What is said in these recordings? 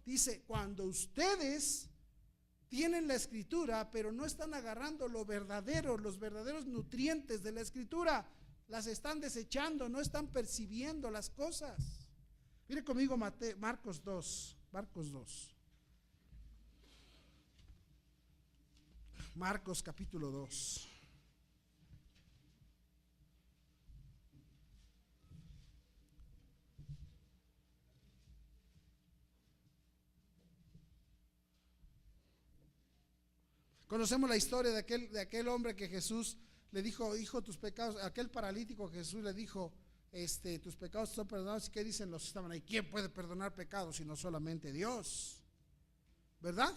dice, cuando ustedes tienen la escritura, pero no están agarrando lo verdadero, los verdaderos nutrientes de la escritura, las están desechando, no están percibiendo las cosas. Mire conmigo Marcos 2, Marcos capítulo 2. Conocemos la historia de aquel hombre que Jesús le dijo, hijo, tus pecados, aquel paralítico que Jesús le dijo, tus pecados son perdonados. ¿Y qué dicen los que estaban ahí? ¿Quién puede perdonar pecados sino solamente Dios? ¿Verdad?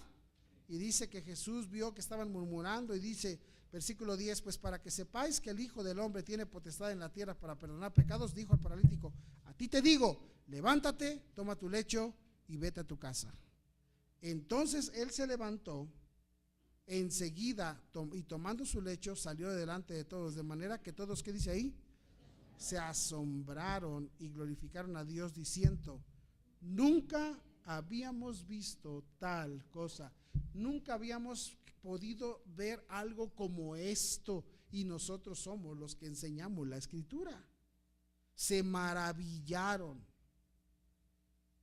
Y dice que Jesús vio que estaban murmurando y dice, versículo 10, pues para que sepáis que el Hijo del Hombre tiene potestad en la tierra para perdonar pecados, dijo al paralítico, a ti te digo, levántate, toma tu lecho y vete a tu casa. Entonces él se levantó enseguida y tomando su lecho salió delante de todos, de manera que todos, ¿qué dice ahí? Se asombraron y glorificaron a Dios diciendo, nunca habíamos visto tal cosa, nunca habíamos podido ver algo como esto, y nosotros somos los que enseñamos la escritura. Se maravillaron.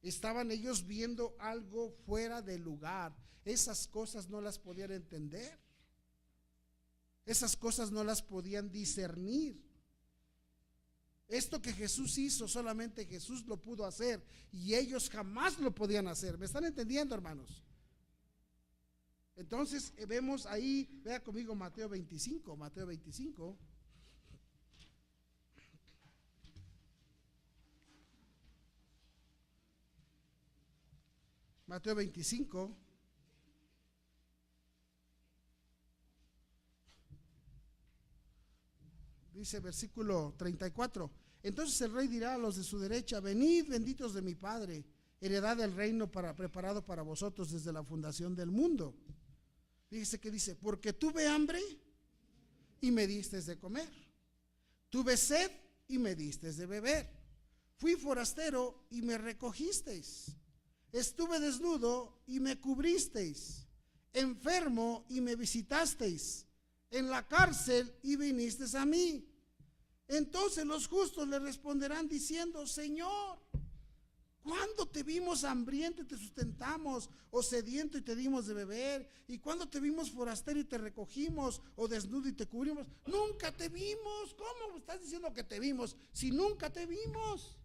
Estaban ellos viendo algo fuera de lugar. Esas cosas no las podían entender. Esas cosas no las podían discernir. Esto que Jesús hizo, solamente Jesús lo pudo hacer y ellos jamás lo podían hacer. ¿Me están entendiendo, hermanos? Entonces vemos ahí, vea conmigo Mateo 25. Mateo 25. Mateo 25. Dice versículo 34. Entonces el rey dirá a los de su derecha, venid benditos de mi Padre, heredad del reino preparado para vosotros desde la fundación del mundo. Fíjese que dice, porque tuve hambre y me disteis de comer, tuve sed y me disteis de beber, fui forastero y me recogisteis, estuve desnudo y me cubristeis, enfermo y me visitasteis, en la cárcel y vinisteis a mí. Entonces los justos le responderán diciendo, Señor, ¿cuándo te vimos hambriento y te sustentamos, o sediento y te dimos de beber? ¿Y cuándo te vimos forastero y te recogimos, o desnudo y te cubrimos? Nunca te vimos. ¿Cómo estás diciendo que te vimos si nunca te vimos?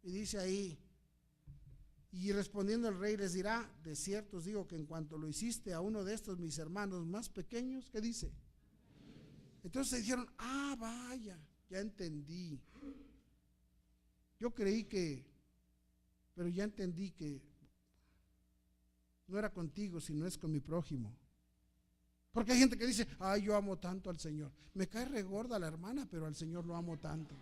Y dice ahí, y respondiendo el rey les dirá, de cierto os digo que en cuanto lo hiciste a uno de estos mis hermanos más pequeños, ¿qué dice? Entonces dijeron, vaya, ya entendí. Yo creí pero ya entendí que no era contigo, sino es con mi prójimo. Porque hay gente que dice, yo amo tanto al Señor. Me cae regorda la hermana, pero al Señor lo amo tanto.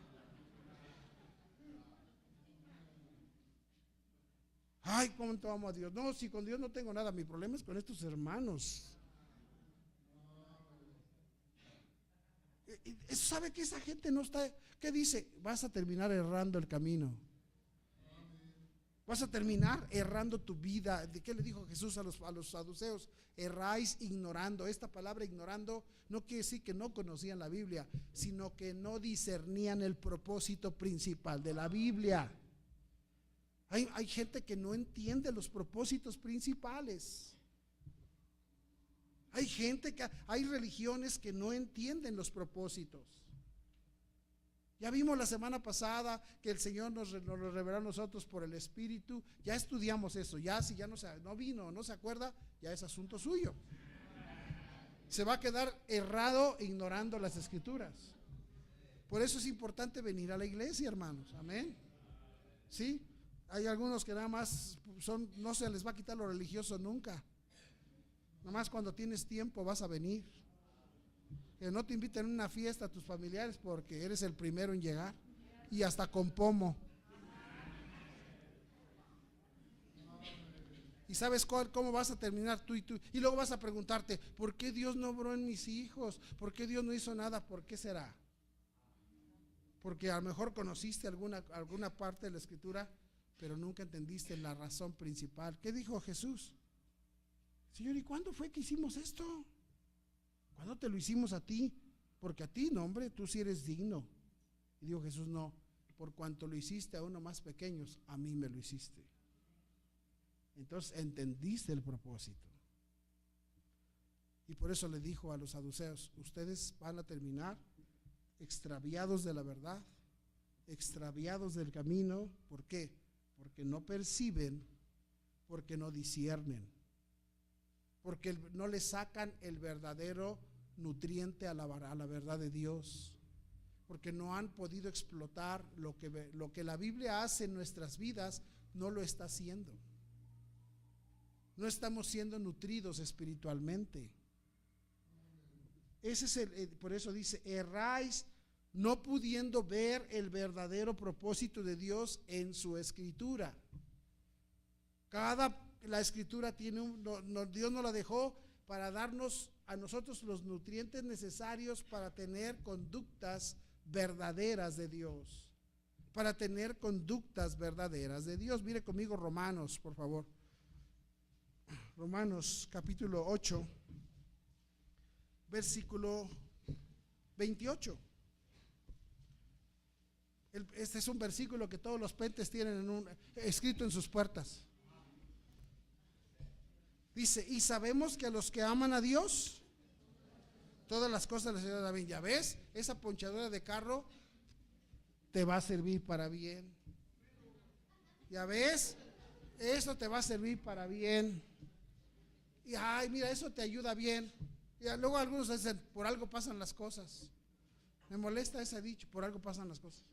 ¿Cuánto amo a Dios? No, si con Dios no tengo nada, mi problema es con estos hermanos. ¿Sabe que esa gente no está? ¿Qué dice? Vas a terminar errando el camino. Vas a terminar errando tu vida. ¿De qué le dijo Jesús a los saduceos? Erráis ignorando. Esta palabra ignorando no quiere decir que no conocían la Biblia, sino que no discernían el propósito principal de la Biblia. Hay gente que no entiende los propósitos principales. Hay religiones que no entienden los propósitos. Ya vimos la semana pasada que el Señor nos lo reveló a nosotros por el Espíritu. Ya estudiamos eso. Ya si ya no vino, no se acuerda, ya es asunto suyo. Se va a quedar errado ignorando las Escrituras. Por eso es importante venir a la iglesia, hermanos. Amén. ¿Sí? Hay algunos que nada más no se les va a quitar lo religioso nunca. Nada más cuando tienes tiempo vas a venir. Que no te inviten a una fiesta a tus familiares porque eres el primero en llegar, y hasta con pomo. ¿Y sabes cómo vas a terminar tú y tú? Y luego vas a preguntarte, ¿por qué Dios no obró en mis hijos? ¿Por qué Dios no hizo nada? ¿Por qué será? Porque a lo mejor conociste alguna parte de la Escritura, pero nunca entendiste la razón principal. ¿Qué dijo Jesús? Señor, ¿y cuándo fue que hicimos esto? ¿Cuándo te lo hicimos a ti? Porque a ti, no, hombre, tú sí eres digno. Y dijo Jesús, no, por cuanto lo hiciste a uno más pequeños, a mí me lo hiciste. Entonces entendiste el propósito. Y por eso le dijo a los saduceos, ustedes van a terminar extraviados de la verdad, extraviados del camino. ¿Por qué? Porque no perciben, porque no disciernen, porque no le sacan el verdadero nutriente a la verdad de Dios, porque no han podido explotar lo que la Biblia hace en nuestras vidas, no lo está haciendo. No estamos siendo nutridos espiritualmente. Ese es por eso dice, erráis no pudiendo ver el verdadero propósito de Dios en su escritura. La escritura tiene Dios nos la dejó para darnos a nosotros los nutrientes necesarios para tener conductas verdaderas de Dios. Para tener conductas verdaderas de Dios. Mire conmigo Romanos, por favor. Romanos capítulo 8, versículo 28. Este es un versículo que todos los pentes tienen escrito en sus puertas. Dice, y sabemos que a los que aman a Dios, todas las cosas les ayudan a bien. Ya ves, esa ponchadora de carro te va a servir para bien. Ya ves, eso te va a servir para bien. Y ay, mira, eso te ayuda bien. Y luego algunos dicen, por algo pasan las cosas. Me molesta ese dicho, por algo pasan las cosas.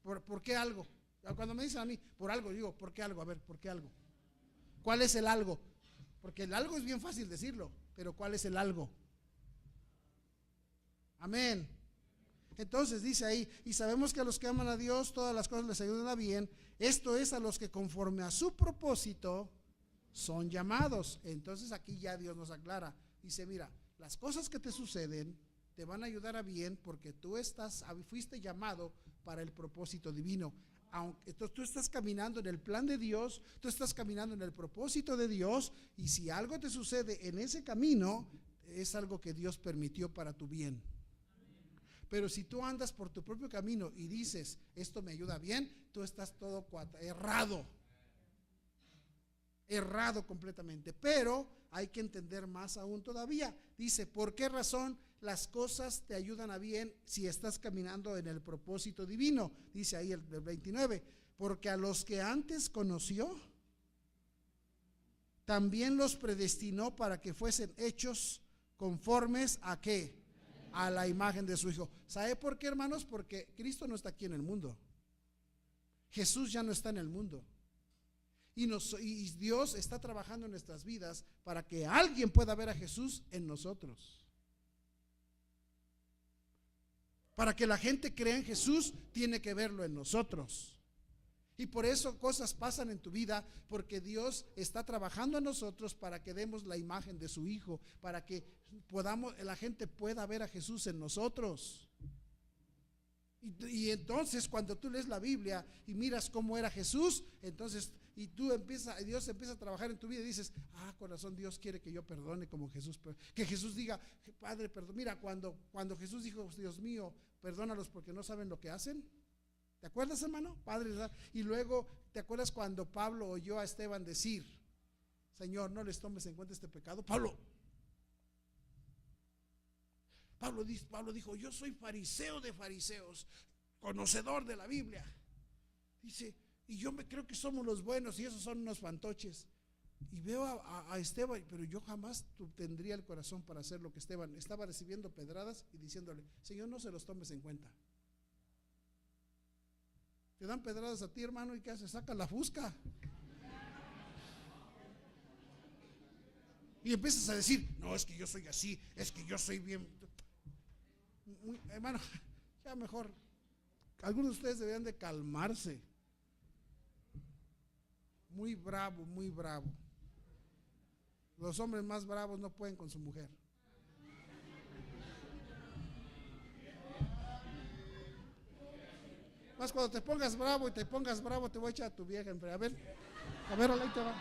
¿Por qué algo? Cuando me dicen a mí, por algo, digo, ¿por qué algo? A ver, ¿por qué algo? ¿Cuál es el algo? Porque el algo es bien fácil decirlo, pero ¿cuál es el algo? Amén. Entonces dice ahí, y sabemos que a los que aman a Dios, todas las cosas les ayudan a bien. Esto es a los que conforme a su propósito son llamados. Entonces aquí ya Dios nos aclara. Dice, mira, las cosas que te suceden te van a ayudar a bien porque tú fuiste llamado para el propósito divino. Aunque tú estás caminando en el plan de Dios, tú estás caminando en el propósito de Dios, y si algo te sucede en ese camino, es algo que Dios permitió para tu bien. Pero si tú andas por tu propio camino y dices, esto me ayuda bien, tú estás todo errado completamente. Pero hay que entender más aún todavía. Dice, ¿por qué razón las cosas te ayudan a bien si estás caminando en el propósito divino? Dice ahí el 29, porque a los que antes conoció, también los predestinó para que fuesen hechos conformes a ¿qué? A la imagen de su Hijo. ¿Sabe por qué, hermanos? Porque Cristo no está aquí en el mundo. Jesús ya no está en el mundo. Y Dios está trabajando en nuestras vidas para que alguien pueda ver a Jesús en nosotros. Para que la gente crea en Jesús, tiene que verlo en nosotros. Y por eso cosas pasan en tu vida, porque Dios está trabajando en nosotros para que demos la imagen de su Hijo, para que la gente pueda ver a Jesús en nosotros. Y entonces cuando tú lees la Biblia y miras cómo era Jesús, entonces y Dios empieza a trabajar en tu vida y dices, corazón, Dios quiere que yo perdone como Jesús, que Jesús diga, Padre, perdón. Mira, cuando Jesús dijo, Dios mío, perdónalos porque no saben lo que hacen. ¿Te acuerdas, hermano? Padre, ¿verdad? Y luego, ¿te acuerdas cuando Pablo oyó a Esteban decir, Señor, no les tomes en cuenta este pecado? Pablo dijo, yo soy fariseo de fariseos, conocedor de la Biblia. Dice, y yo me creo que somos los buenos y esos son unos fantoches. Y veo a Esteban, pero yo jamás tendría el corazón para hacer lo que Esteban estaba recibiendo pedradas y diciéndole, Señor, no se los tomes en cuenta. Te dan pedradas a ti, hermano, y ¿qué haces? Saca la fusca. Y empiezas a decir, no, es que yo soy así, es que yo soy bien. Hermano, ya mejor, algunos de ustedes deberían de calmarse. Muy bravo, muy bravo. Los hombres más bravos no pueden con su mujer. Más cuando te pongas bravo te voy a echar a tu vieja. A ver, ahí te va.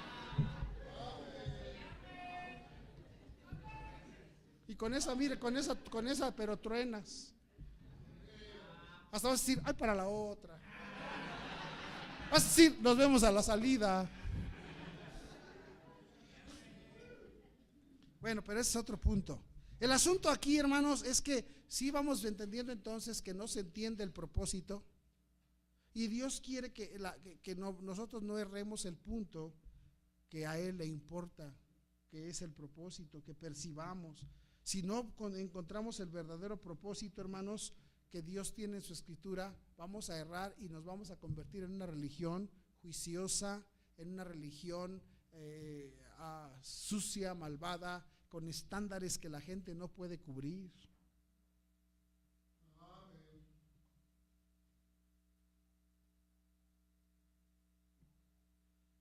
Y con esa, mire, con esa, pero truenas. Hasta vas a decir, ay, para la otra. Vas a decir, nos vemos a la salida. Bueno, pero ese es otro punto. El asunto aquí, hermanos, es que sí vamos entendiendo entonces que no se entiende el propósito. Y Dios quiere que nosotros no erremos el punto que a Él le importa, que es el propósito, que percibamos. Si no encontramos el verdadero propósito, hermanos, que Dios tiene en su escritura, vamos a errar y nos vamos a convertir en una religión juiciosa, en una religión sucia, malvada, con estándares que la gente no puede cubrir.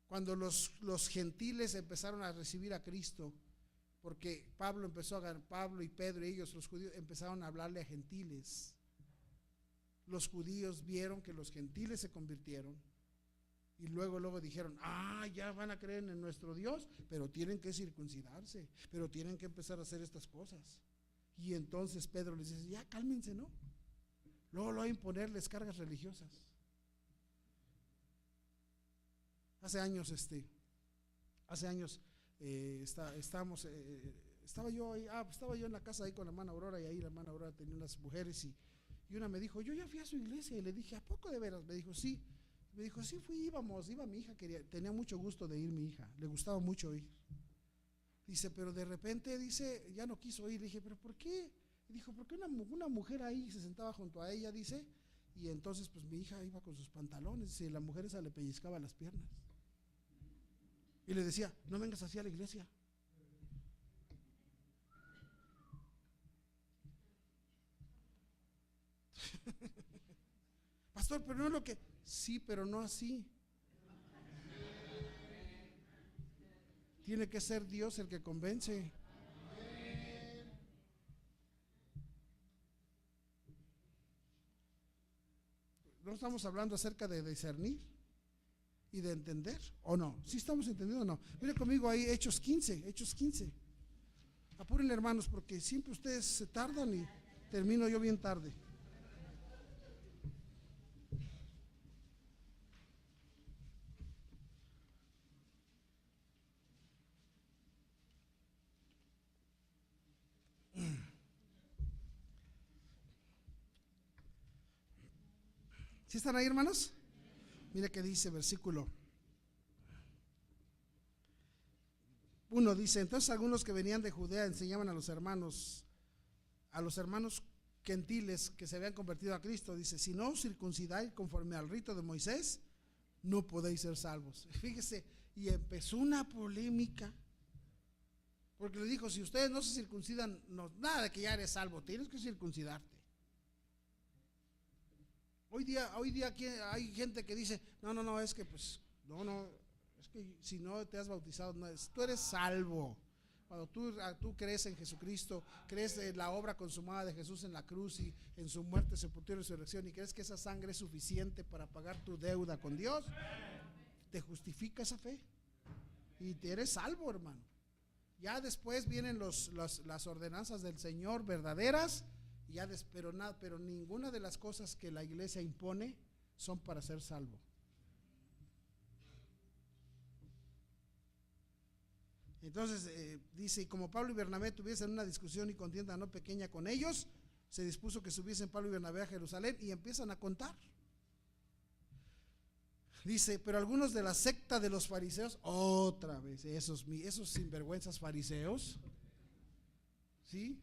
Cuando los gentiles empezaron a recibir a Cristo, porque Pablo y Pedro y ellos, los judíos, empezaron a hablarle a gentiles. Los judíos vieron que los gentiles se convirtieron y luego dijeron, ya van a creer en nuestro Dios, pero tienen que circuncidarse, pero tienen que empezar a hacer estas cosas. Y entonces Pedro les dice, ya cálmense, ¿no? Luego a imponerles cargas religiosas. Hace años estaba yo en la casa ahí con la hermana Aurora, y ahí la hermana Aurora tenía unas mujeres y una me dijo, yo ya fui a su iglesia, y le dije, ¿a poco de veras? Me dijo, sí. Me dijo, sí, iba mi hija, tenía mucho gusto de ir mi hija, le gustaba mucho ir. Dice, pero de repente, dice, ya no quiso ir. Le dije, ¿pero por qué? Y dijo, porque una mujer ahí se sentaba junto a ella, dice, y entonces pues mi hija iba con sus pantalones, y la mujer esa le pellizcaba las piernas. Y le decía, no vengas así a la iglesia. Pastor, pero no es lo que... Sí, pero no así. Tiene que ser Dios el que convence. ¿No estamos hablando acerca de discernir y de entender? ¿O no? ¿Sí estamos entendiendo o no? Mire conmigo ahí Hechos 15. Apúrenle, hermanos, porque siempre ustedes se tardan y termino yo bien tarde. ¿Sí están ahí, hermanos? Mire que dice versículo 1, dice, entonces algunos que venían de Judea enseñaban a los hermanos gentiles que se habían convertido a Cristo, dice, si no os circuncidáis conforme al rito de Moisés, no podéis ser salvos. Fíjese, y empezó una polémica, porque le dijo, si ustedes no se circuncidan, nada de que ya eres salvo, tienes que circuncidarte. Hoy día aquí hay gente que dice, no, es que pues, es que si no te has bautizado, tú eres salvo. Cuando tú crees en Jesucristo, crees en la obra consumada de Jesús en la cruz y en su muerte, sepultura y resurrección, y crees que esa sangre es suficiente para pagar tu deuda con Dios, te justifica esa fe y te eres salvo, hermano. Ya después vienen las ordenanzas del Señor verdaderas, pero ninguna de las cosas que la iglesia impone son para ser salvo. Entonces dice, y como Pablo y Bernabé tuviesen una discusión y contienda no pequeña con ellos, se dispuso que subiesen Pablo y Bernabé a Jerusalén, y empiezan a contar. Dice, pero algunos de la secta de los fariseos, otra vez, esos sinvergüenzas fariseos, ¿sí?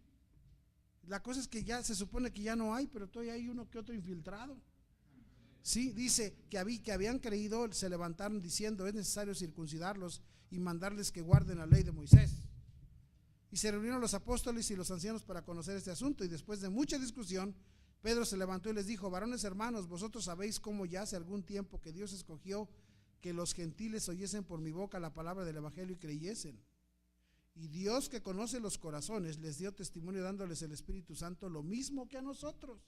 La cosa es que ya se supone que ya no hay, pero todavía hay uno que otro infiltrado. Sí, dice que habían creído, se levantaron diciendo, es necesario circuncidarlos y mandarles que guarden la ley de Moisés. Y se reunieron los apóstoles y los ancianos para conocer este asunto, y después de mucha discusión, Pedro se levantó y les dijo, varones hermanos, vosotros sabéis cómo ya hace algún tiempo que Dios escogió que los gentiles oyesen por mi boca la palabra del evangelio y creyesen. Y Dios, que conoce los corazones, les dio testimonio dándoles el Espíritu Santo, lo mismo que a nosotros.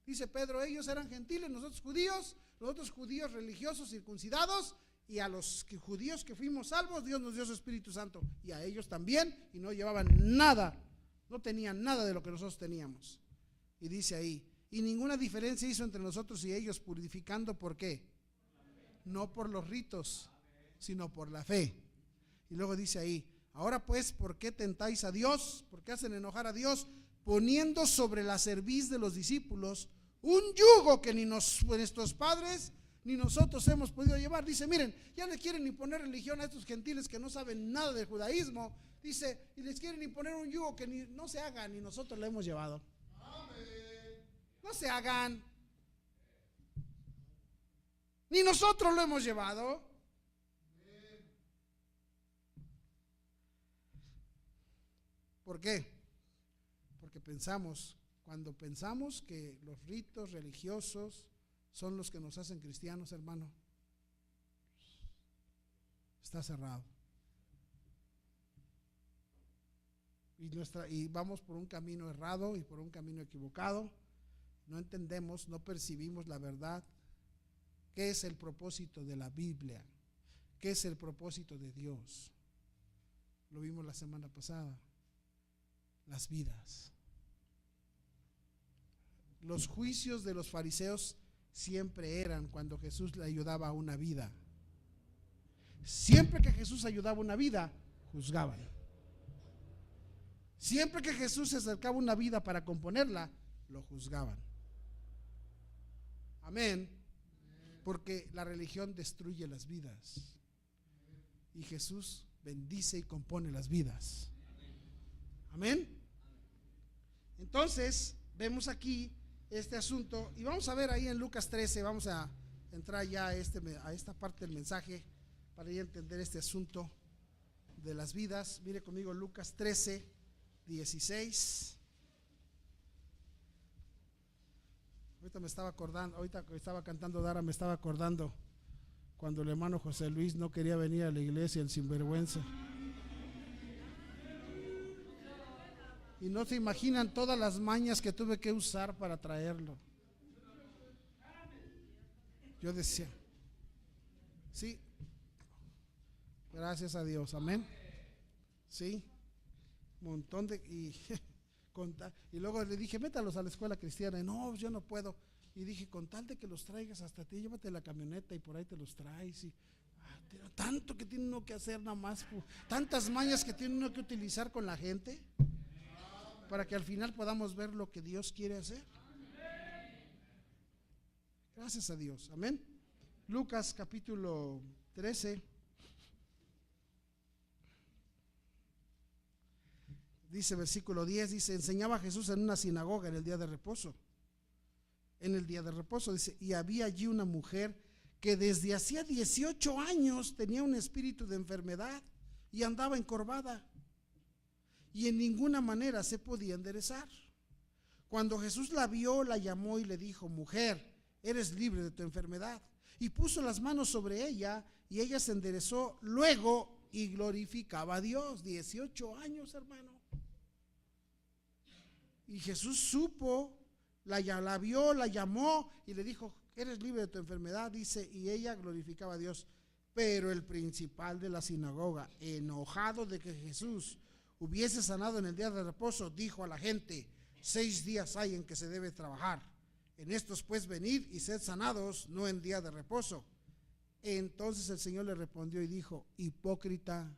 Dice Pedro, ellos eran gentiles, nosotros judíos religiosos, circuncidados, y a los judíos que fuimos salvos, Dios nos dio su Espíritu Santo, y a ellos también, y no llevaban nada, no tenían nada de lo que nosotros teníamos. Y dice ahí, y ninguna diferencia hizo entre nosotros y ellos, purificando, ¿por qué? No por los ritos, sino por la fe. Y luego dice ahí, ahora pues, ¿por qué tentáis a Dios? ¿Por qué hacen enojar a Dios? Poniendo sobre la cerviz de los discípulos un yugo que ni nuestros padres ni nosotros hemos podido llevar. Dice, miren, ya le quieren imponer religión a estos gentiles que no saben nada del judaísmo. Dice, y les quieren imponer un yugo que no se haga, ni nosotros le hemos llevado. No se hagan, ni nosotros lo hemos llevado. ¿Por qué? Porque cuando pensamos que los ritos religiosos son los que nos hacen cristianos, hermano, está cerrado. Y vamos por un camino errado y por un camino equivocado. No entendemos, no percibimos la verdad. ¿Qué es el propósito de la Biblia? ¿Qué es el propósito de Dios? Lo vimos la semana pasada. Las vidas. Los juicios de los fariseos siempre eran cuando Jesús le ayudaba a una vida. Siempre que Jesús ayudaba a una vida, juzgaban. Siempre que Jesús se acercaba a una vida para componerla, lo juzgaban. Amén. Porque la religión destruye las vidas y Jesús bendice y compone las vidas. Amén. Entonces vemos aquí este asunto y vamos a ver ahí en Lucas 13. Vamos a entrar ya a esta parte del mensaje para ya entender este asunto de las vidas. Mire conmigo Lucas 13, 16. Ahorita que estaba cantando Dara, me estaba acordando cuando el hermano José Luis no quería venir a la iglesia, el sinvergüenza. Y no se imaginan todas las mañas que tuve que usar para traerlo. Yo decía, sí, gracias a Dios, amén. Sí, montón de... Y luego le dije, métalos a la escuela cristiana. Y no, yo no puedo. Y dije, con tal de que los traigas hasta ti, llévate la camioneta y por ahí te los traes. Y tanto que tiene uno que hacer nada más, tantas mañas que tiene uno que utilizar con la gente, para que al final podamos ver lo que Dios quiere hacer. Gracias a Dios, amén. Lucas capítulo 13. Dice versículo 10, dice, enseñaba Jesús en una sinagoga en el día de reposo. En el día de reposo, dice, y había allí una mujer que desde hacía 18 años tenía un espíritu de enfermedad y andaba encorvada y en ninguna manera se podía enderezar. Cuando Jesús la vio, la llamó y le dijo, mujer, eres libre de tu enfermedad. Y puso las manos sobre ella y ella se enderezó luego y glorificaba a Dios. 18 años, hermano. Y Jesús supo, la vio, la llamó y le dijo, eres libre de tu enfermedad, dice, y ella glorificaba a Dios. Pero el principal de la sinagoga, enojado de que Jesús hubiese sanado en el día de reposo, dijo a la gente, 6 días hay en que se debe trabajar. En estos pues venid y sed sanados, no en día de reposo. Entonces el Señor le respondió y dijo, hipócrita,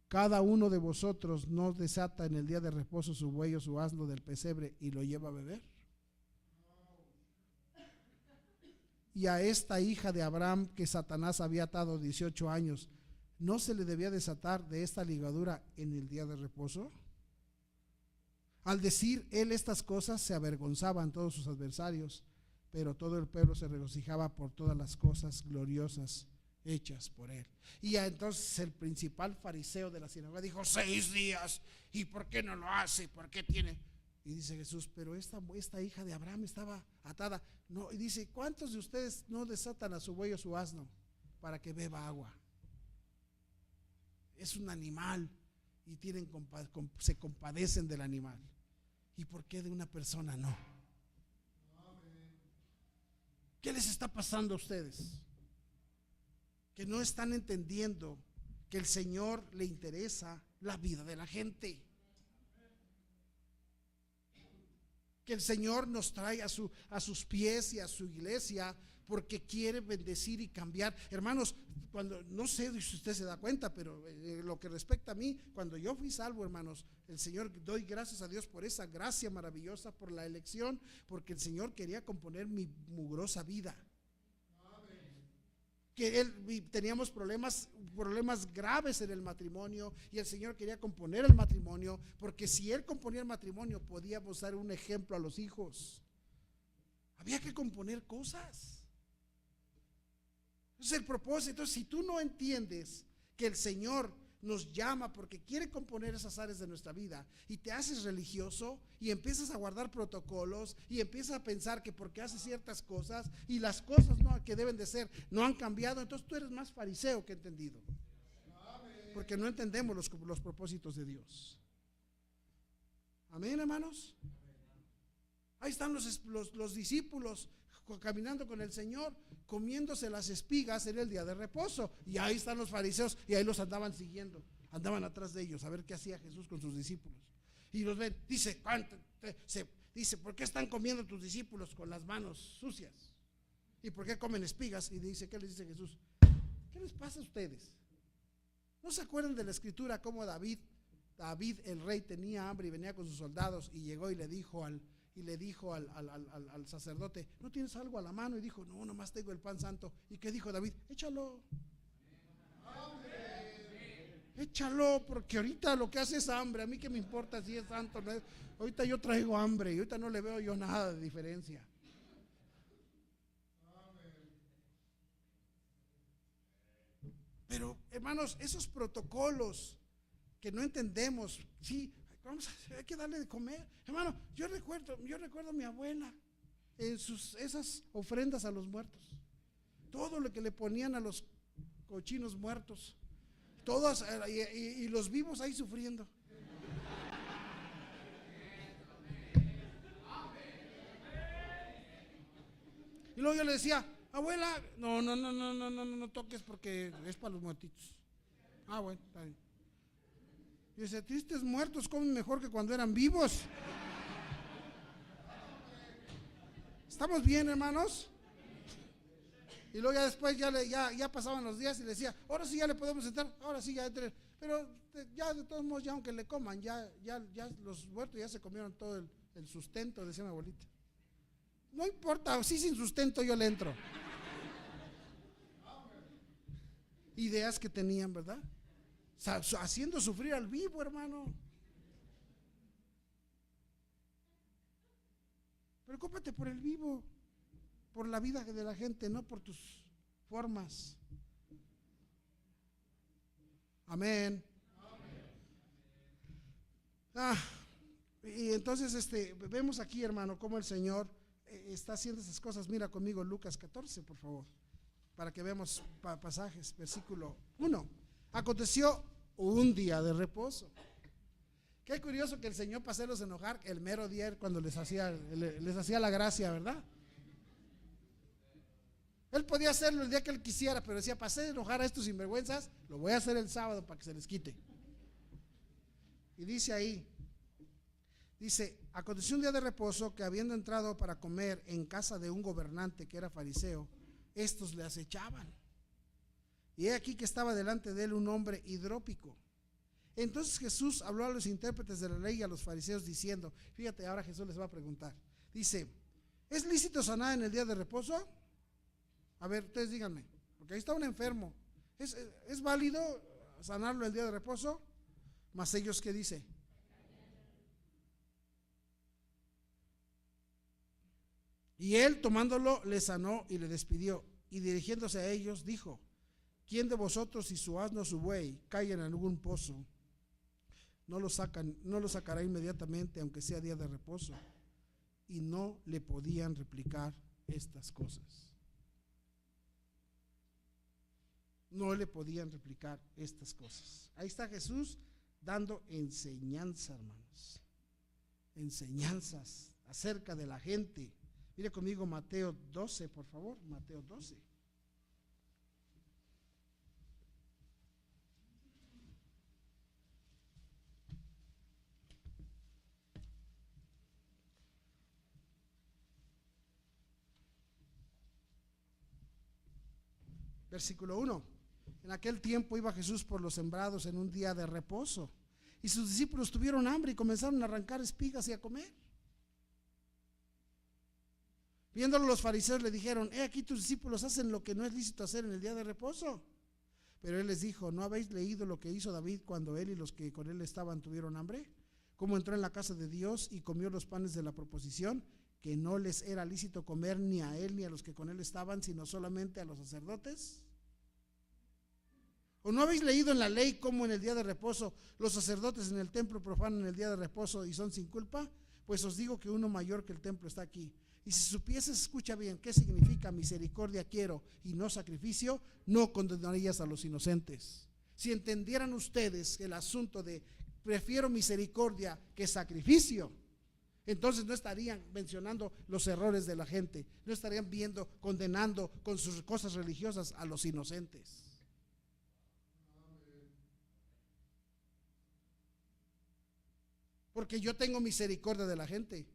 cada uno de vosotros no desata en el día de reposo su buey o su asno del pesebre y lo lleva a beber. Y a esta hija de Abraham que Satanás había atado 18 años, ¿no se le debía desatar de esta ligadura en el día de reposo? Al decir él estas cosas, se avergonzaban todos sus adversarios, pero todo el pueblo se regocijaba por todas las cosas gloriosas hechas por él. Y entonces el principal fariseo de la sinagoga dijo, 6 días, ¿y por qué no lo hace? ¿Por qué tiene? Y dice Jesús, pero esta hija de Abraham estaba atada. No, y dice, ¿cuántos de ustedes no desatan a su buey o su asno para que beba agua? Es un animal y se compadecen del animal. ¿Y por qué de una persona no? ¿Qué les está pasando a ustedes? Que no están entendiendo que el Señor le interesa la vida de la gente. Que el Señor nos trae a sus pies y a su iglesia porque quiere bendecir y cambiar. Hermanos, cuando, no sé si usted se da cuenta, pero lo que respecta a mí, cuando yo fui salvo, hermanos, el Señor, doy gracias a Dios por esa gracia maravillosa, por la elección, porque el Señor quería componer mi mugrosa vida. Que teníamos problemas graves en el matrimonio, y el Señor quería componer el matrimonio, porque si Él componía el matrimonio podíamos dar un ejemplo a los hijos. Había que componer cosas. Ese es el propósito. Entonces, si tú no entiendes que el Señor nos llama porque quiere componer esas áreas de nuestra vida, y te haces religioso y empiezas a guardar protocolos y empiezas a pensar que porque haces ciertas cosas y las cosas que deben de ser no han cambiado, entonces tú eres más fariseo que entendido, porque no entendemos los propósitos de Dios. Amén, hermanos. Ahí están los discípulos caminando con el Señor, comiéndose las espigas en el día de reposo, y ahí están los fariseos, y ahí los andaban siguiendo, andaban atrás de ellos a ver qué hacía Jesús con sus discípulos, y los ven. Dice, ¿por qué están comiendo tus discípulos con las manos sucias? ¿Y por qué comen espigas? Y dice, ¿qué les dice Jesús? ¿Qué les pasa a ustedes? ¿No se acuerdan de la escritura cómo David el rey tenía hambre y venía con sus soldados y llegó y le dijo al sacerdote, ¿no tienes algo a la mano? Y dijo, no, nomás tengo el pan santo. ¿Y qué dijo David? Échalo. Échalo, porque ahorita lo que hace es hambre. A mí qué me importa si es santo o no es. Ahorita yo traigo hambre y ahorita no le veo yo nada de diferencia. Pero, hermanos, esos protocolos que no entendemos, sí, hay que darle de comer. Hermano, yo recuerdo a mi abuela en esas ofrendas a los muertos, todo lo que le ponían a los cochinos muertos, todos, y los vivos ahí sufriendo. Y luego yo le decía, abuela, no toques porque es para los muertitos. Ah, bueno, está bien. Y dice, tristes muertos comen mejor que cuando eran vivos. ¿Estamos bien, hermanos? Y luego ya después ya pasaban los días y le decía, ahora sí ya le podemos sentar, ahora sí ya entre. Pero ya de todos modos, ya aunque le coman, ya los muertos ya se comieron todo el sustento, decía mi abuelita. No importa, sí, sin sustento yo le entro. Ideas que tenían, ¿verdad? Haciendo sufrir al vivo, hermano. Preocúpate por el vivo, por la vida de la gente, no por tus formas. Amén. Y entonces vemos aquí, hermano, cómo el Señor está haciendo esas cosas. Mira conmigo Lucas 14, por favor, para que veamos pasajes. Versículo 1. Aconteció un día de reposo. Qué curioso que el Señor, para hacerlos enojar, el mero día cuando les hacía la gracia, ¿verdad? Él podía hacerlo el día que él quisiera, pero decía, para hacer enojar a estos sinvergüenzas, lo voy a hacer el sábado para que se les quite. Y dice ahí, aconteció un día de reposo que, habiendo entrado para comer en casa de un gobernante que era fariseo, estos le acechaban. Y he aquí que estaba delante de él un hombre hidrópico. Entonces Jesús habló a los intérpretes de la ley y a los fariseos diciendo, fíjate, ahora Jesús les va a preguntar, dice, ¿es lícito sanar en el día de reposo? A ver, ustedes díganme, porque ahí está un enfermo, ¿es válido sanarlo el día de reposo? Mas ellos, ¿qué dice? Y él, tomándolo, le sanó y le despidió, y dirigiéndose a ellos dijo, ¿quién de vosotros, si su asno o su buey cae en algún pozo, no lo sacará inmediatamente, aunque sea día de reposo? Y no le podían replicar estas cosas. No le podían replicar estas cosas. Ahí está Jesús dando enseñanza, hermanos. Enseñanzas acerca de la gente, Mire conmigo Mateo 12, por favor, Mateo 12. Versículo 1. En aquel tiempo iba Jesús por los sembrados en un día de reposo, y sus discípulos tuvieron hambre y comenzaron a arrancar espigas y a comer. Viéndolo los fariseos le dijeron: he aquí tus discípulos hacen lo que no es lícito hacer en el día de reposo. Pero él les dijo: ¿no habéis leído lo que hizo David cuando él y los que con él estaban tuvieron hambre? Cómo entró en la casa de Dios y comió los panes de la proposición, que no les era lícito comer ni a él ni a los que con él estaban, sino solamente a los sacerdotes. ¿O no habéis leído en la ley cómo en el día de reposo los sacerdotes en el templo profanan el día de reposo y son sin culpa? Pues os digo que uno mayor que el templo está aquí. Y si supieses, escucha bien, qué significa misericordia quiero y no sacrificio, no condenarías a los inocentes. Si entendieran ustedes el asunto de prefiero misericordia que sacrificio, entonces no estarían mencionando los errores de la gente, no estarían viendo, condenando con sus cosas religiosas a los inocentes. Porque yo tengo misericordia de la gente.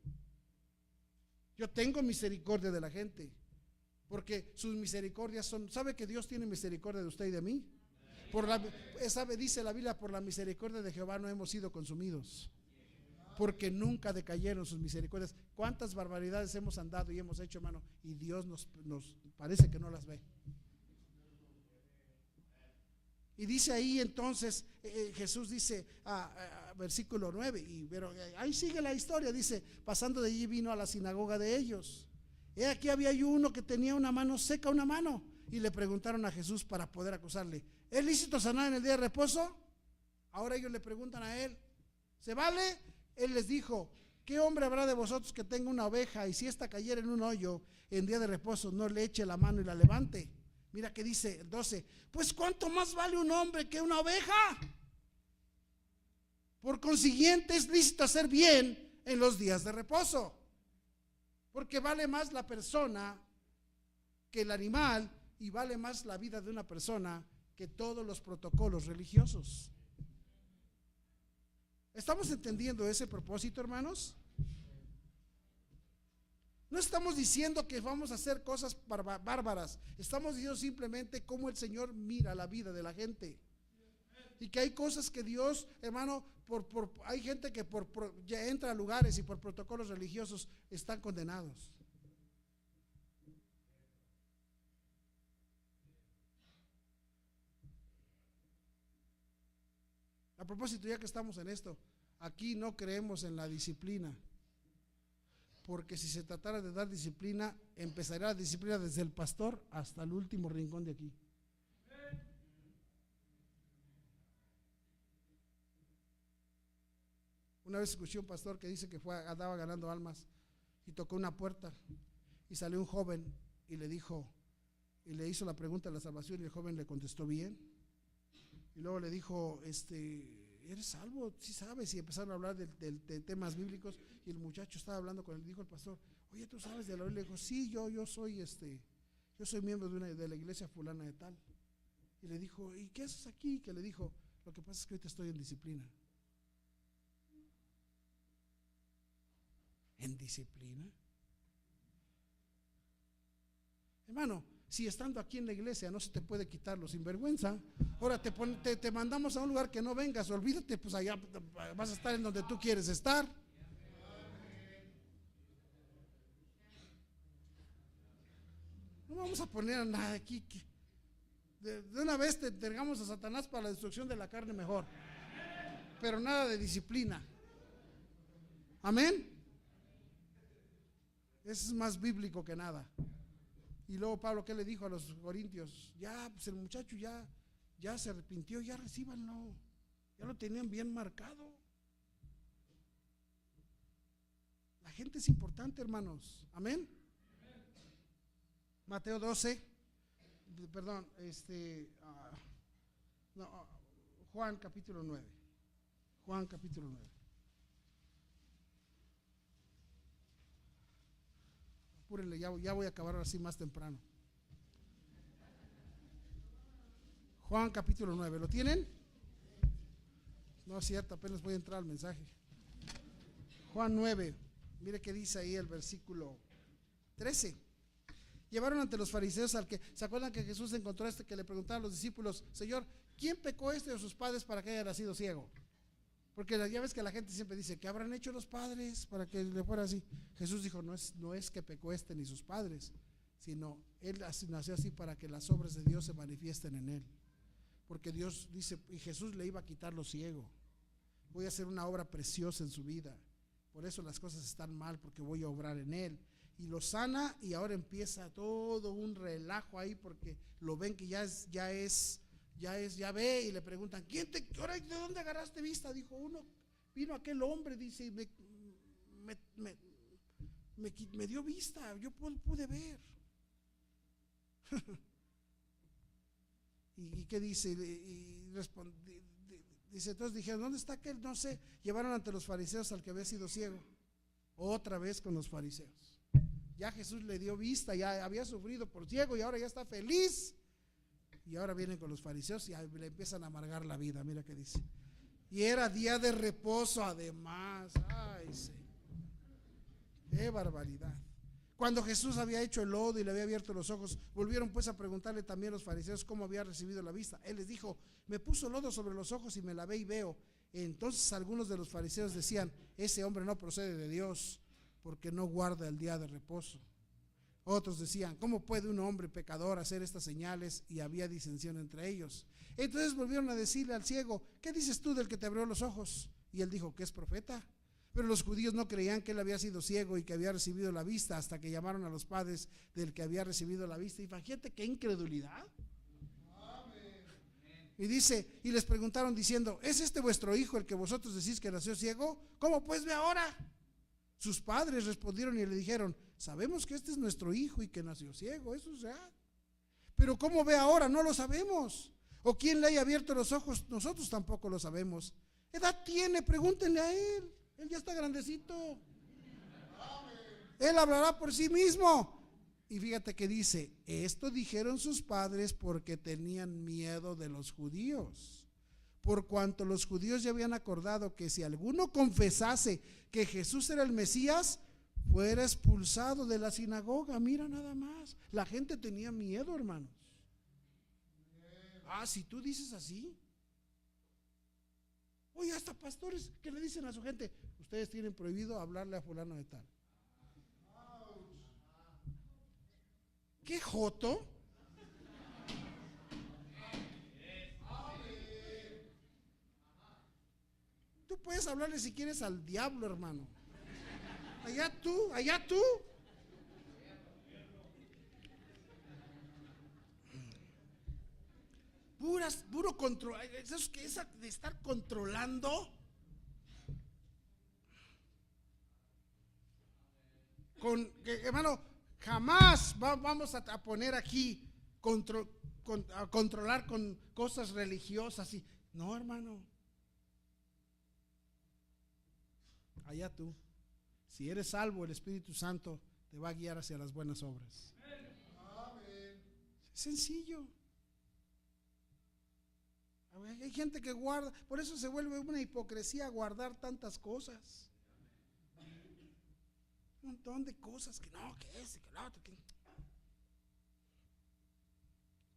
Yo tengo misericordia de la gente. Porque sus misericordias son, ¿sabe que Dios tiene misericordia de usted y de mí? Dice la Biblia, por la misericordia de Jehová no hemos sido consumidos. Porque nunca decayeron sus misericordias. ¿Cuántas barbaridades hemos andado y hemos hecho, hermano? Y Dios nos parece que no las ve. Y dice ahí entonces, Jesús dice, versículo 9, pero ahí sigue la historia, dice: pasando de allí vino a la sinagoga de ellos. He aquí había uno que tenía una mano seca, una mano, y le preguntaron a Jesús para poder acusarle: ¿es lícito sanar en el día de reposo? Ahora ellos le preguntan a él: ¿se vale? Él les dijo: ¿qué hombre habrá de vosotros que tenga una oveja y si ésta cayera en un hoyo en día de reposo no le eche la mano y la levante? Mira que dice el 12: pues cuánto más vale un hombre que una oveja. Por consiguiente es lícito hacer bien en los días de reposo, porque vale más la persona que el animal, y vale más la vida de una persona que todos los protocolos religiosos. ¿Estamos entendiendo ese propósito, hermanos? No estamos diciendo que vamos a hacer cosas bárbaras, estamos diciendo simplemente cómo el Señor mira la vida de la gente. Y que hay cosas que Dios, hermano, hay gente que ya entra a lugares y por protocolos religiosos están condenados. A propósito, ya que estamos en esto, aquí no creemos en la disciplina. Porque si se tratara de dar disciplina, empezaría la disciplina desde el pastor hasta el último rincón de aquí. Una vez escuché un pastor que dice que andaba ganando almas y tocó una puerta y salió un joven y le dijo, y le hizo la pregunta de la salvación, y el joven le contestó bien. Y luego le dijo: ¿eres salvo? Sí sabes. Y empezaron a hablar de temas bíblicos, y el muchacho estaba hablando con él. Dijo el pastor: oye, ¿tú sabes de la Biblia? Le dijo: sí, yo soy miembro de la iglesia fulana de tal. Y le dijo: ¿y qué haces aquí? Que le dijo: lo que pasa es que ahorita estoy en disciplina. ¿En disciplina? Hermano, si estando aquí en la iglesia no se te puede quitar lo sinvergüenza, ahora te mandamos a un lugar que no vengas, olvídate, pues allá vas a estar en donde tú quieres estar. No vamos a poner a nada aquí de una vez te entregamos a Satanás para la destrucción de la carne mejor, pero nada de disciplina. Amén. Eso es más bíblico que nada. Y luego Pablo, ¿qué le dijo a los corintios? Ya, pues el muchacho ya se arrepintió, ya recíbanlo. Ya lo tenían bien marcado. La gente es importante, hermanos. Amén. Mateo 12, perdón, Juan capítulo 9. Juan capítulo 9. apúrenle, ya voy a acabar así más temprano. Juan capítulo 9, ¿lo tienen? No es cierto, apenas voy a entrar al mensaje. Juan 9, mire qué dice ahí el versículo 13. Llevaron ante los fariseos al que, ¿se acuerdan que Jesús encontró a este que le preguntaban a los discípulos, Señor, ¿quién pecó este de sus padres para que haya nacido ciego? Porque ya ves que la gente siempre dice, ¿qué habrán hecho los padres para que le fuera así? Jesús dijo, no es que pecó este ni sus padres, sino él nació así para que las obras de Dios se manifiesten en él. Porque Dios dice, y Jesús le iba a quitar lo ciego. Voy a hacer una obra preciosa en su vida. Por eso las cosas están mal, porque voy a obrar en él. Y lo sana, y ahora empieza todo un relajo ahí, porque lo ven que ya ve, y le preguntan, ¿de dónde agarraste vista? Dijo, vino aquel hombre, dice, y me dio vista, yo pude ver. ¿Y qué dice? Y dice, entonces dijeron, ¿dónde está aquel? No sé. Llevaron ante los fariseos al que había sido ciego. Otra vez con los fariseos. Ya Jesús le dio vista, ya había sufrido por ciego y ahora ya está feliz. Y ahora vienen con los fariseos y le empiezan a amargar la vida. Mira qué dice. Y era día de reposo además. Ay, sí. Qué barbaridad. Cuando Jesús había hecho el lodo y le había abierto los ojos, volvieron pues a preguntarle también los fariseos cómo había recibido la vista. Él les dijo, me puso lodo sobre los ojos y me lavé y veo. Entonces algunos de los fariseos decían, ese hombre no procede de Dios, porque no guarda el día de reposo. Otros decían, ¿cómo puede un hombre pecador hacer estas señales? Y había disensión entre ellos. Entonces volvieron a decirle al ciego, ¿qué dices tú del que te abrió los ojos? Y él dijo, que es profeta. Pero los judíos no creían que él había sido ciego y que había recibido la vista, hasta que llamaron a los padres del que había recibido la vista. Y fíjate qué incredulidad. Y dice, y les preguntaron diciendo, ¿es este vuestro hijo el que vosotros decís que nació ciego? ¿Cómo pues ve ahora? Sus padres respondieron y le dijeron, sabemos que este es nuestro hijo y que nació ciego, eso es real. Pero ¿cómo ve ahora? No lo sabemos. ¿O quién le haya abierto los ojos? Nosotros tampoco lo sabemos. ¿Qué edad tiene? Pregúntenle a él. Él ya está grandecito. Él hablará por sí mismo. Y fíjate que dice, esto dijeron sus padres porque tenían miedo de los judíos. Por cuanto los judíos ya habían acordado que si alguno confesase que Jesús era el Mesías, fuera expulsado de la sinagoga. Mira nada más. La gente tenía miedo, hermanos. Si tú dices así. Oye, hasta pastores que le dicen a su gente, ustedes tienen prohibido hablarle a fulano de tal. ¿Qué joto? Tú puedes hablarle si quieres al diablo, hermano. Allá tú, allá tú. Puro control. Esa de estar controlando. Hermano, jamás vamos a poner aquí a controlar con cosas religiosas. No, hermano. Allá tú. Si eres salvo, el Espíritu Santo te va a guiar hacia las buenas obras. Amén. Es sencillo. Hay gente que guarda, por eso se vuelve una hipocresía guardar tantas cosas. Un montón de cosas que no, que ese, que el otro, que...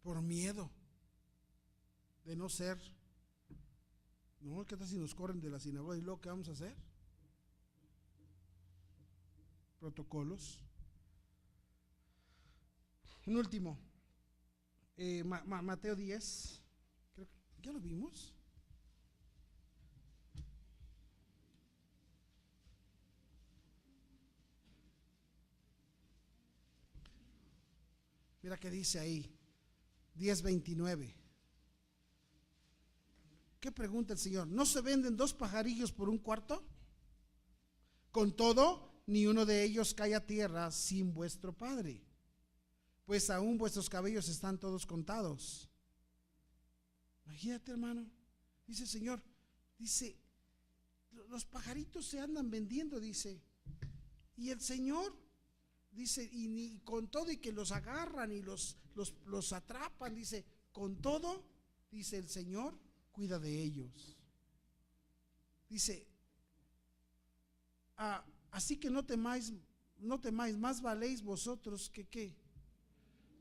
por miedo de no ser. No, ¿qué tal si nos corren de la sinagoga y luego qué vamos a hacer? Protocolos. Un último, Mateo 10. Creo que ya lo vimos. Mira qué dice ahí, 10:29. ¿Qué pregunta el Señor? ¿No se venden 2 pajarillos por 1 cuarto? Con todo, ni uno de ellos cae a tierra sin vuestro Padre, pues aún vuestros cabellos están todos contados. Imagínate, hermano, dice el Señor, dice, los pajaritos se andan vendiendo, dice, y el Señor dice, y con todo y que los agarran y los atrapan, dice, con todo, dice, el Señor cuida de ellos. Dice, así que no temáis, más valéis vosotros que ¿qué?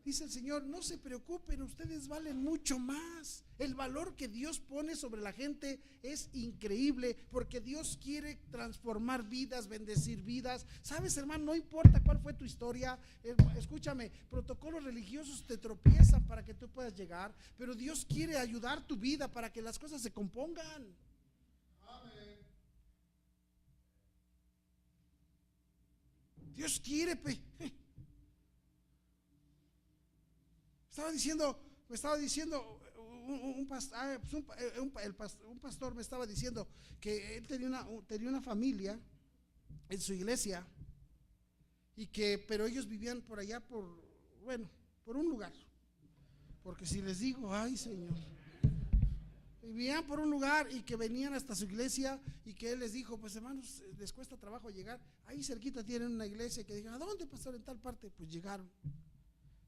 Dice el Señor, no se preocupen, ustedes valen mucho más. El valor que Dios pone sobre la gente es increíble, porque Dios quiere transformar vidas, bendecir vidas. Sabes, hermano, no importa cuál fue tu historia, escúchame, protocolos religiosos te tropiezan para que tú puedas llegar, pero Dios quiere ayudar tu vida para que las cosas se compongan. Amén. Dios quiere, me estaba diciendo un pastor me estaba diciendo que él tenía una familia en su iglesia, pero ellos vivían por allá por un lugar, porque si les digo, ay Señor, vivían por un lugar y que venían hasta su iglesia, y que él les dijo, pues hermanos, les cuesta trabajo llegar, ahí cerquita tienen una iglesia, que digan, ¿a dónde, pastor? En tal parte. Pues llegaron.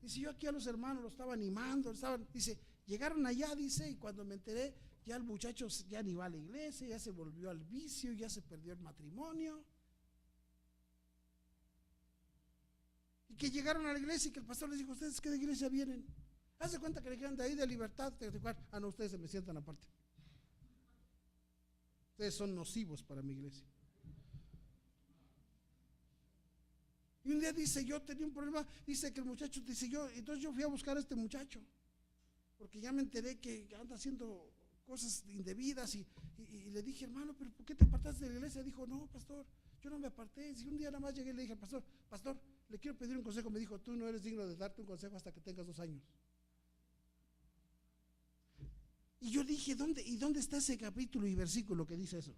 Dice, yo aquí a los hermanos los estaba animando, dice, llegaron allá, dice, y cuando me enteré, ya el muchacho ya ni va a la iglesia, ya se volvió al vicio, ya se perdió el matrimonio. Y que llegaron a la iglesia y que el pastor les dijo, ¿ustedes qué de iglesia vienen? Haz de cuenta que le dijeron de ahí de Libertad. No, ustedes se me sientan aparte. Ustedes son nocivos para mi iglesia. Y un día dice, yo tenía un problema, dice que el muchacho, dice entonces yo fui a buscar a este muchacho, porque ya me enteré que anda haciendo cosas indebidas, y le dije, hermano, pero ¿por qué te apartaste de la iglesia? Dijo, no, pastor, yo no me aparté. Y un día nada más llegué y le dije, pastor, le quiero pedir un consejo. Me dijo, tú no eres digno de darte un consejo hasta que tengas 2 años. Y yo dije, ¿dónde está ese capítulo y versículo que dice eso?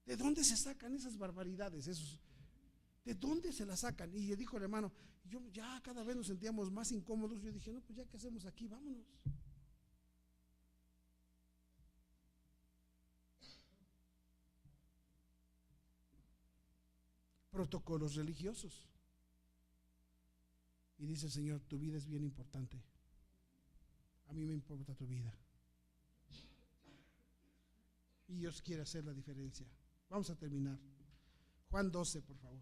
¿De dónde se sacan esas barbaridades? ¿De dónde se las sacan? Y le dijo el hermano, yo ya cada vez nos sentíamos más incómodos. Yo dije, no, pues ya, ¿qué hacemos aquí? Vámonos. Protocolos religiosos. Y dice el Señor, tu vida es bien importante. A mí me importa tu vida. Y Dios quiere hacer la diferencia. Vamos a terminar. Juan 12, por favor.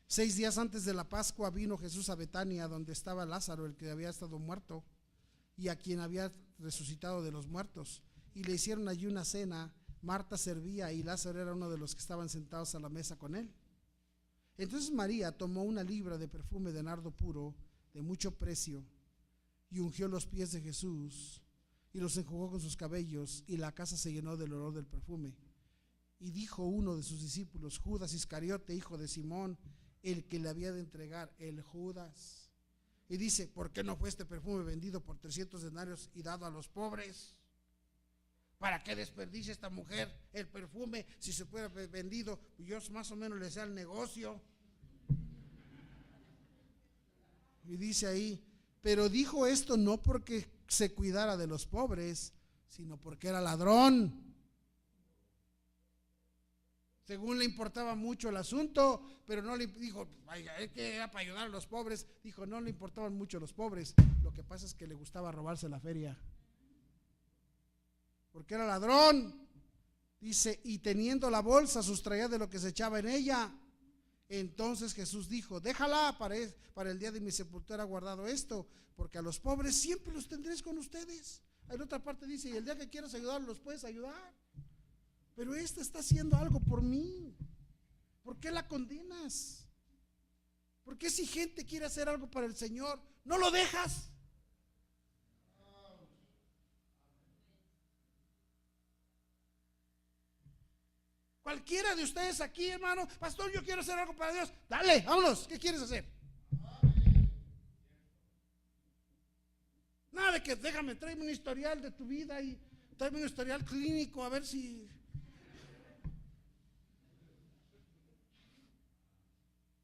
Seis días antes de la Pascua vino Jesús a Betania, donde estaba Lázaro, el que había estado muerto, y a quien había resucitado de los muertos. Y le hicieron allí una cena. Marta servía y Lázaro era uno de los que estaban sentados a la mesa con él. Entonces María tomó una libra de perfume de nardo puro, de mucho precio, y ungió los pies de Jesús y los enjugó con sus cabellos, y la casa se llenó del olor del perfume. Y dijo uno de sus discípulos, Judas Iscariote, hijo de Simón, el que le había de entregar, el Judas. Y dice, ¿por qué no fue este perfume vendido por 300 denarios y dado a los pobres? ¿Para qué desperdicia esta mujer el perfume si se puede haber vendido? Yo más o menos le sé al negocio. Y dice ahí, pero dijo esto no porque se cuidara de los pobres, sino porque era ladrón. Según le importaba mucho el asunto, pero no le dijo, vaya, es que era para ayudar a los pobres. Dijo, no le importaban mucho los pobres. Lo que pasa es que le gustaba robarse la feria, porque era ladrón. Dice, y teniendo la bolsa sustraía de lo que se echaba en ella. Entonces Jesús dijo, déjala, para el día de mi sepultura guardado esto, porque a los pobres siempre los tendréis con ustedes. En otra parte dice, y el día que quieras ayudar los puedes ayudar, pero esta está haciendo algo por mí. ¿Por qué la condenas? ¿Por qué si gente quiere hacer algo para el Señor, no lo dejas? Cualquiera de ustedes aquí, hermano, pastor, yo quiero hacer algo para Dios. Dale, vámonos, ¿qué quieres hacer? Nada de que déjame, tráeme un historial de tu vida y tráeme un historial clínico, a ver si...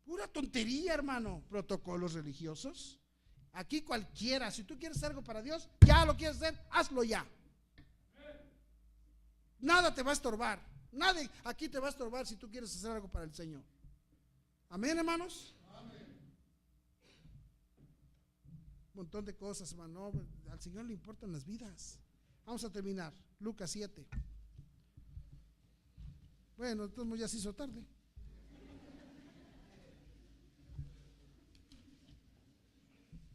Pura tontería, hermano. Protocolos religiosos. Aquí cualquiera, si tú quieres algo para Dios, ya lo quieres hacer, hazlo ya. Nada te va a estorbar. Nadie aquí te va a estorbar si tú quieres hacer algo para el Señor. Amén, hermanos. Un montón de cosas, hermano. Al Señor le importan las vidas. Vamos a terminar. Lucas 7. Bueno, entonces ya se hizo tarde.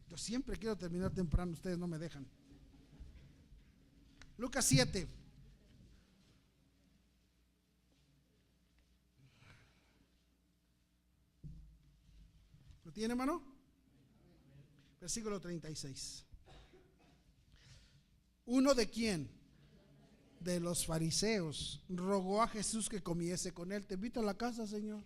Yo siempre quiero terminar temprano, ustedes no me dejan. Lucas 7. ¿Lo tiene, hermano? Versículo 36. ¿Uno de quién? De los fariseos rogó a Jesús que comiese con él. Te invito a la casa, Señor.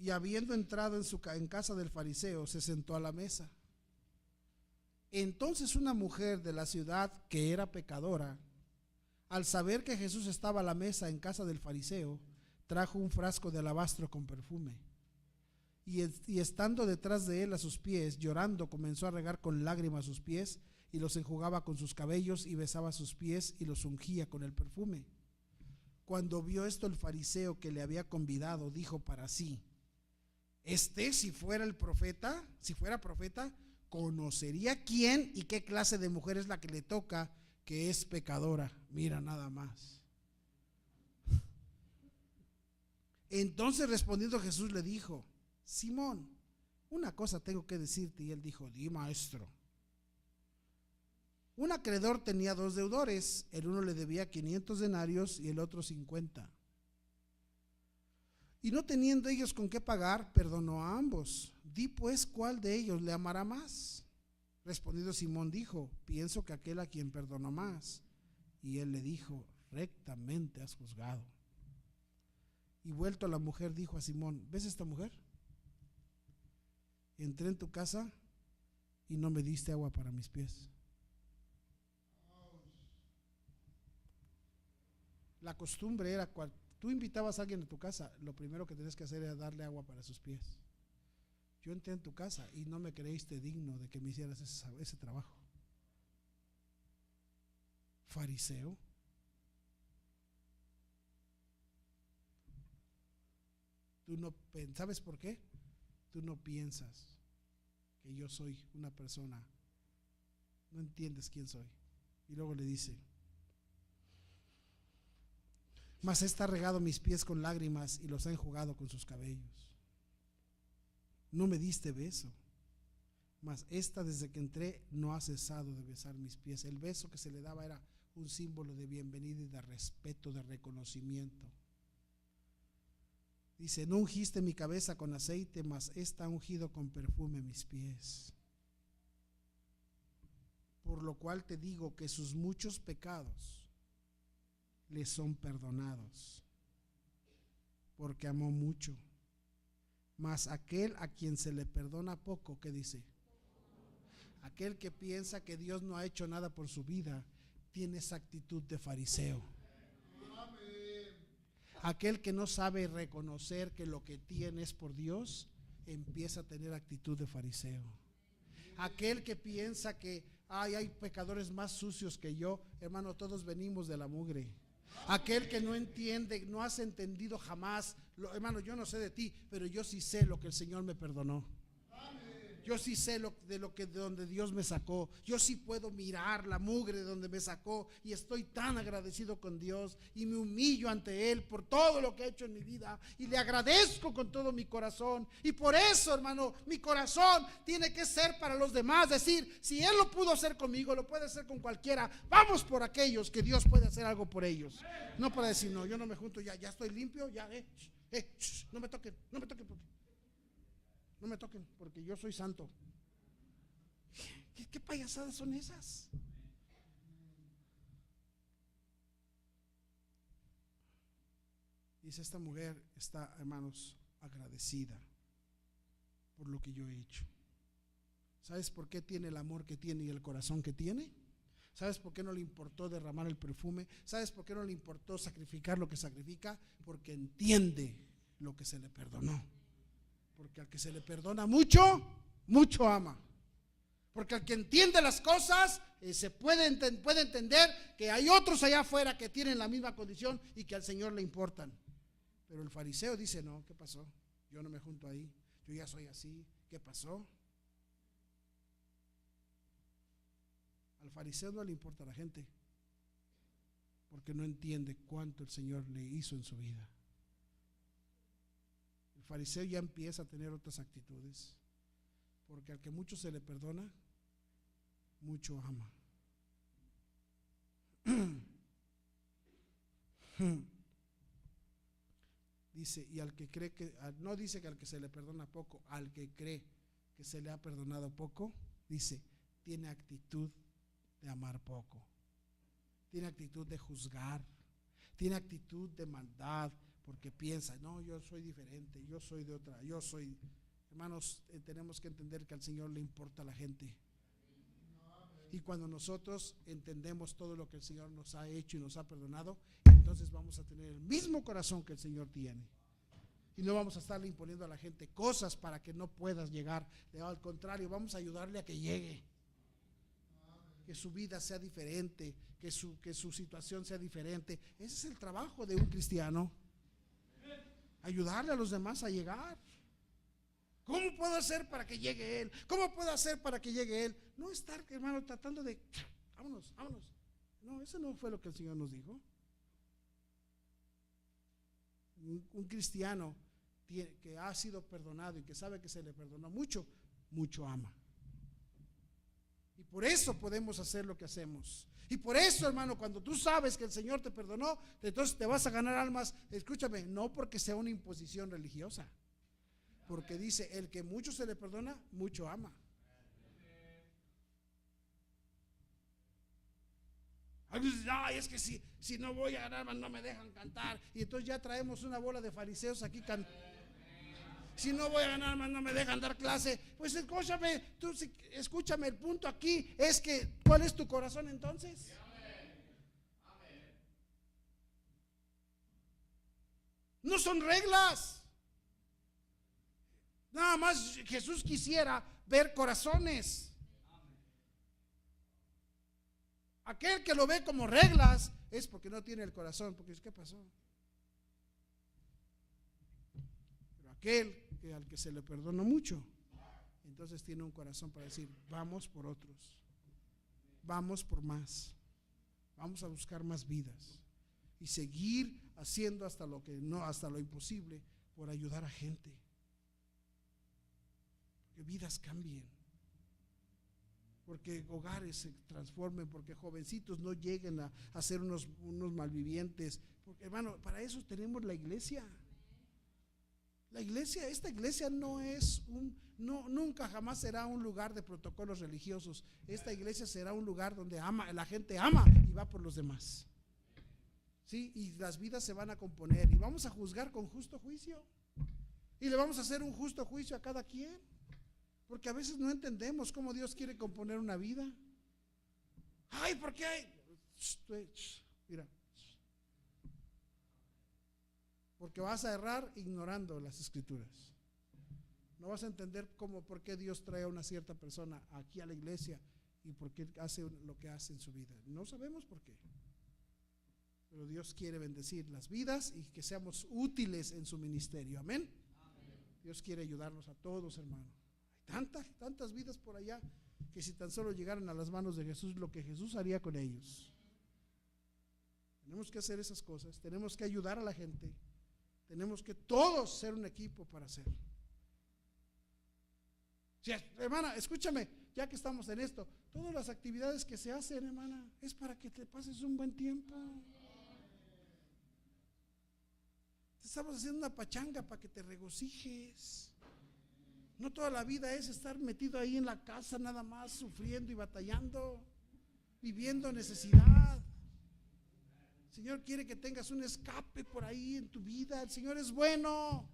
Y habiendo entrado en casa del fariseo, se sentó a la mesa. Entonces una mujer de la ciudad, que era pecadora, al saber que Jesús estaba a la mesa en casa del fariseo, trajo un frasco de alabastro con perfume. Y estando detrás de él a sus pies, llorando, comenzó a regar con lágrimas sus pies, y los enjugaba con sus cabellos, y besaba sus pies, y los ungía con el perfume. Cuando vio esto el fariseo que le había convidado, dijo para sí: si fuera profeta, conocería quién y qué clase de mujer es la que le toca, que es pecadora. Mira nada más. Entonces respondiendo Jesús le dijo: Simón, una cosa tengo que decirte. Y él dijo: di, maestro. Un acreedor tenía 2 deudores, el uno le debía 500 denarios y el otro 50. Y no teniendo ellos con qué pagar, perdonó a ambos. Di pues, ¿cuál de ellos le amará más? Respondiendo Simón dijo: pienso que aquel a quien perdonó más. Y él le dijo: rectamente has juzgado. Y vuelto a la mujer dijo a Simón: ¿ves esta mujer? Entré en tu casa y no me diste agua para mis pies. La costumbre era, cuando tú invitabas a alguien a tu casa, lo primero que tenías que hacer era darle agua para sus pies. Yo entré en tu casa y no me creíste digno de que me hicieras ese trabajo. Fariseo. ¿Sabes por qué? Tú no piensas que yo soy una persona, no entiendes quién soy. Y luego le dice: mas ésta ha regado mis pies con lágrimas y los ha enjugado con sus cabellos. No me diste beso, mas esta desde que entré no ha cesado de besar mis pies. El beso que se le daba era un símbolo de bienvenida y de respeto, de reconocimiento. Dice: no ungiste mi cabeza con aceite, mas esta ha ungido con perfume mis pies. Por lo cual te digo que sus muchos pecados le son perdonados, porque amó mucho. Mas aquel a quien se le perdona poco, ¿qué dice? Aquel que piensa que Dios no ha hecho nada por su vida, tiene esa actitud de fariseo. Aquel que no sabe reconocer que lo que tiene es por Dios, empieza a tener actitud de fariseo. Aquel que piensa que hay pecadores más sucios que yo, hermano, todos venimos de la mugre. Aquel que no entiende, no has entendido jamás, hermano, yo no sé de ti, pero yo sí sé lo que el Señor me perdonó. Yo sí sé de donde Dios me sacó. Yo sí puedo mirar la mugre de donde me sacó, y estoy tan agradecido con Dios y me humillo ante Él por todo lo que ha hecho en mi vida, y le agradezco con todo mi corazón. Y por eso, hermano, mi corazón tiene que ser para los demás, decir: si Él lo pudo hacer conmigo, lo puede hacer con cualquiera. Vamos por aquellos que Dios puede hacer algo por ellos, no para decir: no, yo no me junto, ya estoy limpio, ya no me toquen, no me toquen, no me toquen, porque yo soy santo. ¿Qué payasadas son esas? Dice: esta mujer está, hermanos, agradecida por lo que yo he hecho. ¿Sabes por qué tiene el amor que tiene y el corazón que tiene? ¿Sabes por qué no le importó derramar el perfume? ¿Sabes por qué no le importó sacrificar lo que sacrifica? Porque entiende lo que se le perdonó. Porque al que se le perdona mucho, mucho ama. Porque al que entiende las cosas, se puede entender que hay otros allá afuera que tienen la misma condición y que al Señor le importan. Pero el fariseo dice, no, ¿qué pasó? Yo no me junto ahí, yo ya soy así, ¿qué pasó? Al fariseo no le importa a la gente, porque no entiende cuánto el Señor le hizo en su vida. El fariseo ya empieza a tener otras actitudes, porque al que mucho se le perdona, mucho ama. Dice, y al que cree que, no dice que al que se le perdona poco, al que cree que se le ha perdonado poco, dice, tiene actitud de amar poco, tiene actitud de juzgar, tiene actitud de maldad, porque piensa, no, yo soy diferente, yo soy de otra, yo soy. Hermanos, tenemos que entender que al Señor le importa a la gente. Y cuando nosotros entendemos todo lo que el Señor nos ha hecho y nos ha perdonado, entonces vamos a tener el mismo corazón que el Señor tiene. Y no vamos a estarle imponiendo a la gente cosas para que no puedas llegar. Al contrario, vamos a ayudarle a que llegue. Que su vida sea diferente, que su situación sea diferente. Ese es el trabajo de un cristiano. Ayudarle a los demás a llegar. ¿Cómo puedo hacer para que llegue Él? ¿Cómo puedo hacer para que llegue Él? No estar, hermano, tratando de, vámonos. No, eso no fue lo que el Señor nos dijo. Un cristiano que ha sido perdonado y que sabe que se le perdonó mucho, mucho ama. Y por eso podemos hacer lo que hacemos. Y por eso, hermano, cuando tú sabes que el Señor te perdonó, entonces te vas a ganar almas. Escúchame, no porque sea una imposición religiosa. Porque dice, el que mucho se le perdona, mucho ama. Ay, es que si no voy a ganar, no me dejan cantar. Y entonces ya traemos una bola de fariseos aquí si no voy a ganar, más no me dejan dar clase. Pues escúchame, el punto aquí es que, ¿cuál es tu corazón entonces? No son reglas. Nada más Jesús quisiera ver corazones. Aquel que lo ve como reglas es porque no tiene el corazón. Porque ¿qué pasó? Pero aquel que al que se le perdona mucho, entonces tiene un corazón para decir, vamos por otros, vamos por más, vamos a buscar más vidas y seguir haciendo hasta lo imposible por ayudar a gente. Que vidas cambien, porque hogares se transformen, porque jovencitos no lleguen a ser unos malvivientes. Porque, hermano, para eso tenemos la iglesia. Esta iglesia no es nunca jamás será un lugar de protocolos religiosos. Esta iglesia será un lugar donde la gente ama y va por los demás. ¿Sí? Y las vidas se van a componer y vamos a juzgar con justo juicio. Y le vamos a hacer un justo juicio a cada quien. Porque a veces no entendemos cómo Dios quiere componer una vida. Ay, ¿por qué hay? Mira. Porque vas a errar ignorando las escrituras. No vas a entender por qué Dios trae a una cierta persona aquí a la iglesia y por qué hace lo que hace en su vida. No sabemos por qué. Pero Dios quiere bendecir las vidas y que seamos útiles en su ministerio. Amén. Dios quiere ayudarnos a todos, hermano. Tantas vidas por allá que si tan solo llegaran a las manos de Jesús, lo que Jesús haría con ellos. Tenemos que hacer esas cosas, tenemos que ayudar a la gente, tenemos que todos ser un equipo para hacerlo. Sí, hermana, escúchame, ya que estamos en esto, todas las actividades que se hacen, hermana, es para que te pases un buen tiempo. Estamos haciendo una pachanga para que te regocijes. No toda la vida es estar metido ahí en la casa nada más, sufriendo y batallando, viviendo necesidad. El Señor quiere que tengas un escape por ahí en tu vida. El Señor es bueno.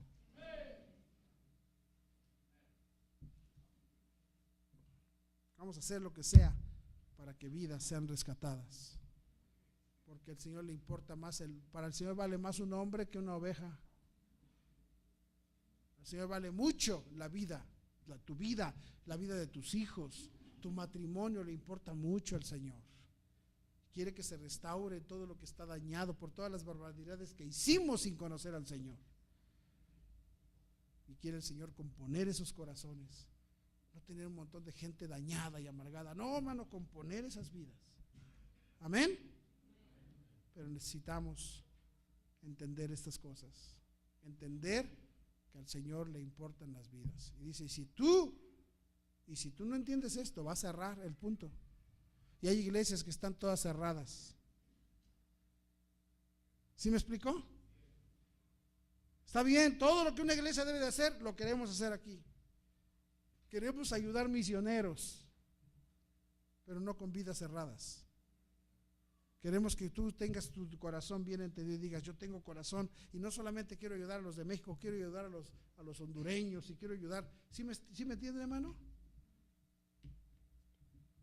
Vamos a hacer lo que sea para que vidas sean rescatadas. Porque al Señor le importa más, para el Señor vale más un hombre que una oveja. Al Señor vale mucho la vida, tu vida, la vida de tus hijos, tu matrimonio le importa mucho al Señor. Quiere que se restaure todo lo que está dañado por todas las barbaridades que hicimos sin conocer al Señor. Y quiere el Señor componer esos corazones, no tener un montón de gente dañada y amargada. No, hermano, componer esas vidas. Amén. Pero necesitamos entender estas cosas, entender que al Señor le importan las vidas. Y dice, y si tú no entiendes esto, vas a cerrar el punto. Y hay iglesias que están todas cerradas. ¿Sí me explicó? Está bien, todo lo que una iglesia debe de hacer, lo queremos hacer aquí. Queremos ayudar misioneros, pero no con vidas cerradas. Queremos que tú tengas tu corazón bien entendido y digas, yo tengo corazón y no solamente quiero ayudar a los de México, quiero ayudar a los hondureños y quiero ayudar. ¿Sí me entiende, hermano?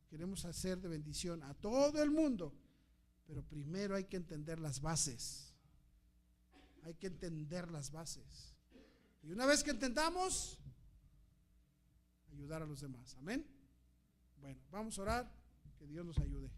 Queremos hacer de bendición a todo el mundo, pero primero hay que entender las bases. Hay que entender las bases. Y una vez que entendamos, ayudar a los demás. Amén. Bueno, vamos a orar, que Dios nos ayude.